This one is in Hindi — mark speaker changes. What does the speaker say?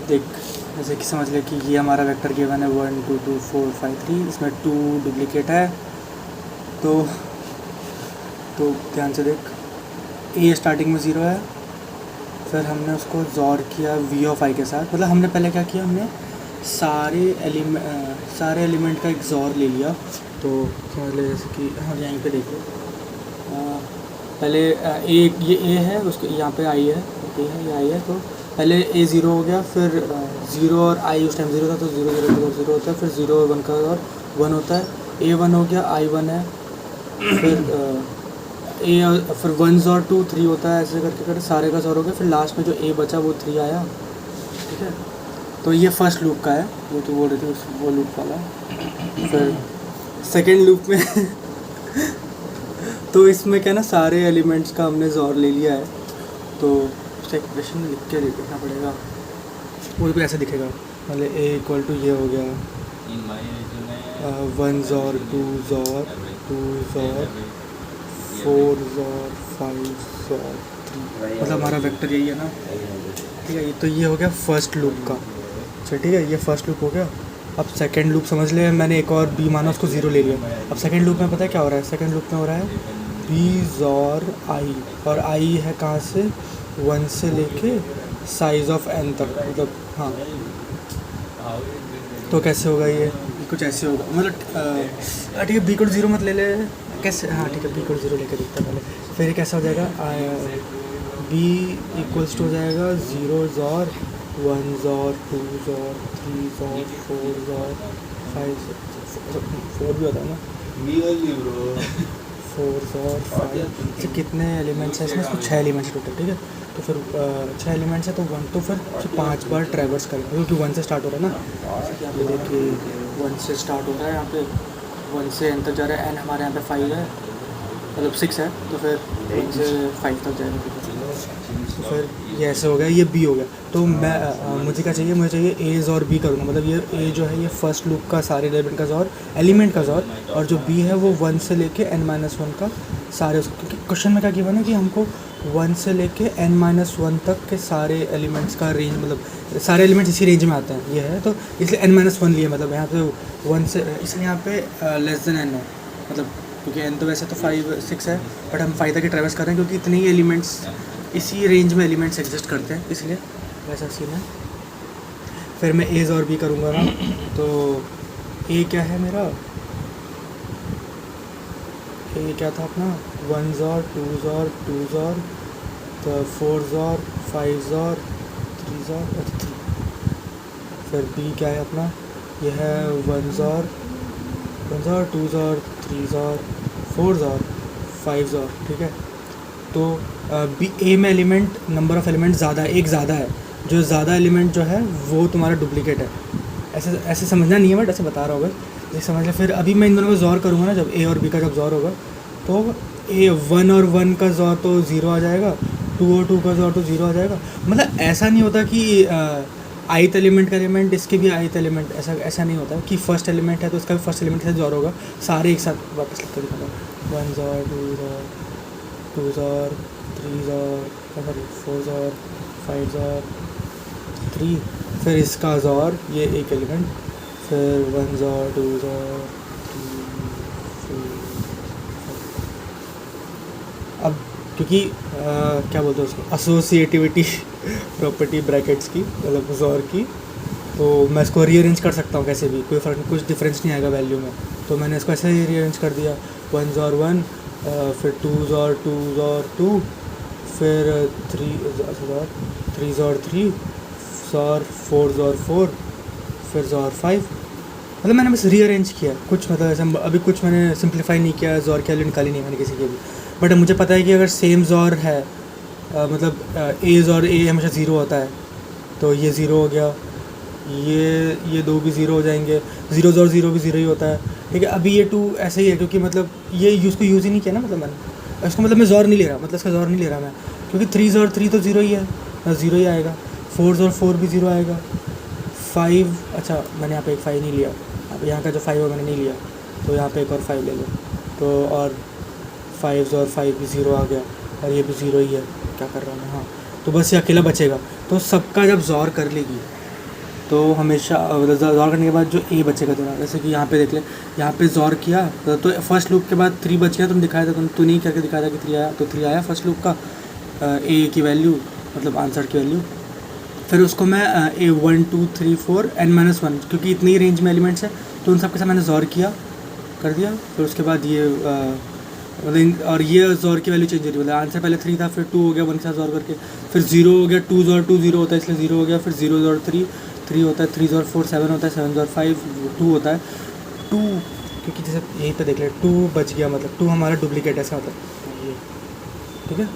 Speaker 1: देख, जैसे कि समझ ले कि ये हमारा वेक्टर गिवन है 1 2 2 4 5 3, इसमें 2 डुप्लीकेट है। तो ध्यान से देख, ए स्टार्टिंग में 0 है, फिर हमने उसको जॉर किया वी ऑफ आई के साथ। मतलब हमने पहले क्या किया, हमने सारे एलिमेंट का एक जॉर ले लिया। तो समझ ले जैसे कि हम यहीं पे देखो, पहले ये ए है, उसके यहाँ पे आई है, ए है, ये आई है। तो पहले ए 0 हो गया, फिर 0 और आई उस टाइम 0 था, तो 0 0 0 0 होता है, फिर 0 और 1 का और 1 होता है। ए 1 हो गया, आई 1 है, फिर फिर 1 और 2 3 होता है, ऐसे करके सारे का सॉर हो गया। फिर लास्ट में जो ए बचा वो 3 आया, ठीक है। तो ये फर्स्ट लूप का है, वो तो बोल रही थी वो लूप वाला। फिर सेकेंड लूप में तो इसमें क्या ना, सारे एलिमेंट्स का हमने जॉर ले लिया है। तो उसका इक्वेशन में लिख के देखना पड़ेगा, वो भी ऐसे दिखेगा। मतलब ए इक्वल टू ये हो गया 1 jaw 2 jaw 2 jaw 4 jaw 5 jaw 3, मतलब हमारा वेक्टर यही है ना, ठीक है। तो ये हो गया फर्स्ट लूप का, चल ठीक है, ये फर्स्ट लूप हो गया। अब सेकंड लूप समझ ले, मैंने एक और बी माना, उसको 0 ले लिया। अब सेकंड लूप में पता है क्या हो रहा है, सेकंड लूप में हो रहा है बी जॉर आई, और आई है कहाँ से, 1 से लेके साइज ऑफ n तक, मतलब हाँ। तो कैसे होगा ये, कुछ ऐसे होगा, मतलब ठीक है, बी को 0 मत ले ले, कैसे, हाँ ठीक है, बी को 0 लेके देखते हैं पहले। फिर कैसा हो जाएगा, बी इक्वल्स टू हो जाएगा 0 jaw 1 jaw 2 jaw 3 jaw 4 jaw 5 4 भी होता है ना, 4 जॉर 5। तो कितने एलिमेंट्स हैं इसमें, 6 एलिमेंट्स टोटल, ठीक है। तो फिर 6 एलिमेंट्स है, तो 1 तो फिर 5 बार ट्रैवर्स करेंगे, क्योंकि 1 से स्टार्ट हो रहा है ना। यहाँ पे देखिए 1 से स्टार्ट हो रहा है, यहाँ पे 1 से n तक जा रहा है, n हमारे यहाँ पे 5 है, मतलब 6 है, तो फिर 1 से 5 तक जाएगा। तो फिर ये ऐसे हो गया, ये बी हो गया। तो मैं मुझे क्या चाहिए, मुझे चाहिए एज और बी करूँगा, मतलब ये ए जो है ये फर्स्ट लूप का सारे एलिमेंट का जॉर, और जो बी है वो 1 से लेके n-1 का सारे, क्योंकि क्वेश्चन में क्या किया ना कि हमको 1 से लेके n-1 तक के सारे एलिमेंट्स का रेंज, मतलब सारे एलिमेंट्स इसी रेंज में आते हैं, ये है। तो इसलिए n-1 लिए, मतलब यहाँ पे 1 से, इसलिए यहाँ पे लेस देन n है, मतलब क्योंकि n तो वैसे तो 5 6 है, बट हम 5 तक ही ट्रैवर्स कर रहे हैं, क्योंकि इतने ही एलिमेंट्स, इसी रेंज में एलिमेंट्स एग्जिस्ट करते हैं, इसलिए वैसा सीन है। फिर मैं एज और बी करूँगा ना, तो ए क्या है मेरा, ए क्या था अपना 1 जॉर 2 जॉर 2 जॉर, तो 4 जॉर 5 जॉर 3 जॉर 3। फिर बी क्या है अपना, यह है 1 jaw 2 jaw 3 jaw 4 jaw 5 jaw, ठीक है। तो बी ए में एलिमेंट, नंबर ऑफ़ एलिमेंट ज़्यादा है, एक ज़्यादा है, जो ज़्यादा एलिमेंट जो है वो तुम्हारा डुप्लीकेट है। ऐसे समझना नहीं है, बट ऐसे बता रहा होगा, जैसे समझ ले। फिर अभी मैं इन दोनों को जॉर करूँगा ना, जब ए और बी का जब जॉर होगा, तो ए 1 और 1 का जॉर तो 0 आ जाएगा, 2 और 2 का जॉर तो 0 आ जाएगा। मतलब ऐसा नहीं होता कि आइथ एलिमेंट का एलिमेंट इसके भी आइथ एलिमेंट, ऐसा नहीं होता कि फर्स्ट एलिमेंट है तो इसका भी फर्स्ट एलिमेंट के साथ जॉर होगा। सारे एक साथ वापस लिख कर दिखाऊंगा, 1 jaw 2 jaw 2 jaw 3 jaw 4 jaw 5 jaw 3, फिर इसका जॉर ये एक एलिमेंट, फिर 1 जॉर 2 जॉर 3 4। अब क्योंकि क्या बोलते हैं उसको, एसोसिएटिविटी प्रॉपर्टी ब्रैकेट्स की, मतलब जॉर की, तो मैं इसको रीअरेंज कर सकता हूँ कैसे भी, कोई फ़र्क, कुछ डिफरेंस नहीं आएगा वैल्यू में। तो मैंने इसको ऐसे ही रीअरेंज कर दिया, 1 जॉर 1, फिर 2 जॉर 2, फिर 3 जॉर 3 जॉर 4 जॉर 4, फिर जॉर 5। मतलब मैंने बस रीअरेंज किया कुछ, मतलब ऐसा अभी कुछ मैंने सिंप्लीफाई नहीं किया, जॉर की वैल्यू निकाली नहीं मैंने किसी की भी। बट मुझे पता है कि अगर सेम जॉर है, मतलब एज और ए हमेशा 0 होता है, तो ये 0 हो गया, ये 2 भी 0 हो जाएंगे, 0 जॉर 0 भी 0 ही होता है, ठीक है। अभी ये 2 ऐसे ही है, क्योंकि मतलब ये उसको यूज़ ही नहीं किया ना, मतलब मैंने इसको, मतलब मैं जॉर नहीं ले रहा, मतलब इसका जॉर नहीं ले रहा मैं, क्योंकि 3 जॉर 3 तो 0 ही है, 0 ही आएगा, 4 जॉर 4 भी 0 आएगा, 5, अच्छा मैंने यहाँ पे एक 5 नहीं लिया, अब यहाँ का जो 5 है मैंने नहीं लिया, तो यहाँ पे एक और 5 ले लो, तो और 5 और 5 भी 0 आ गया, और ये भी 0 ही है, क्या कर रहा हूँ मैं, हाँ। तो बस ये अकेला बचेगा, तो सबका जब जॉर कर लेगी तो हमेशा जॉर करने के बाद जो ए बचेगा तेरा, जैसे कि यहाँ पे देख ले, यहाँ पे जॉर किया तो फर्स्ट लूप के बाद 3 बच गया, तुम दिखाया था, तू नहीं करके दिखाया था कि 3 आया, तो 3 आया फर्स्ट लूप का ए की वैल्यू, मतलब आंसर की वैल्यू। फिर उसको मैं ए 1 2 3 4 n-1, क्योंकि इतनी ही रेंज में एलिमेंट्स है तो उन सब के साथ मैंने जॉर किया कर दिया। फिर उसके बाद ये मतलब और ये जॉर की वैल्यू चेंज हो रही है, मतलब आंसर पहले 3 था, फिर 2 हो गया 1 के साथ जॉर करके, फिर 0 हो गया, 2 जॉर 2 0 होता है इसलिए 0 हो गया, फिर 0 जॉर 3 3 होता है, 3 जॉर 4 7 होता है, 7 जॉर 5 2 होता है 2, क्योंकि जैसे यहीं पे देख ले 2 बच गया, मतलब 2 हमारा डुप्लीकेट है इसका मतलब ये, ठीक है।